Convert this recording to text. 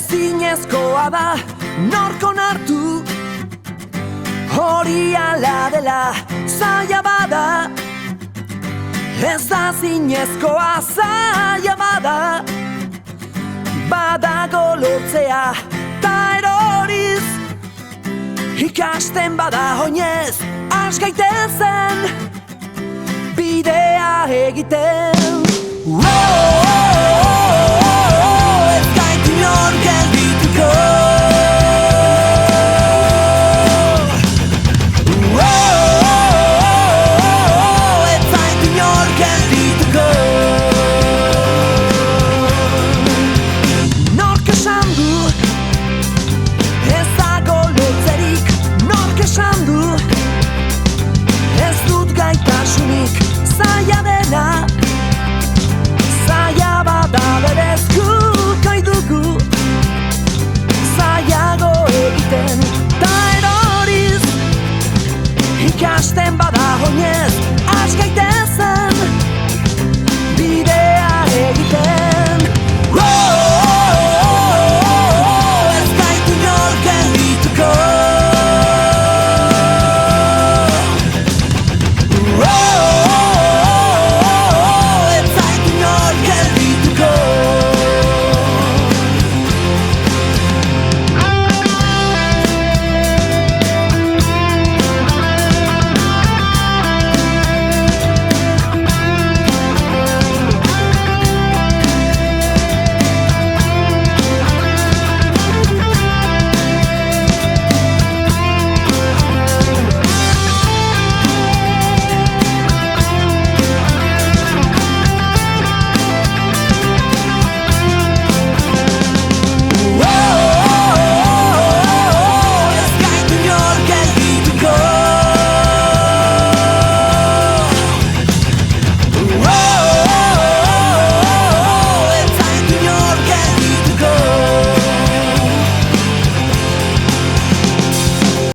Ezinezkoa da nork onartu hori ala dela zaila bada. Ez da zinezkoa zaila bada, badago lortzea ta eroriz. Ikasten bada oinez has gaitezen bidea egiten. Ez gaitu inor geldituko. Ez gaitu inor geldituko. Nork esan du ez dago lortzerik, nork esan du ez dut gaitasunik zaila dena. Zaila bada berez guk gai dugu zailago egiten ta eroriz. Ikasten bada oinez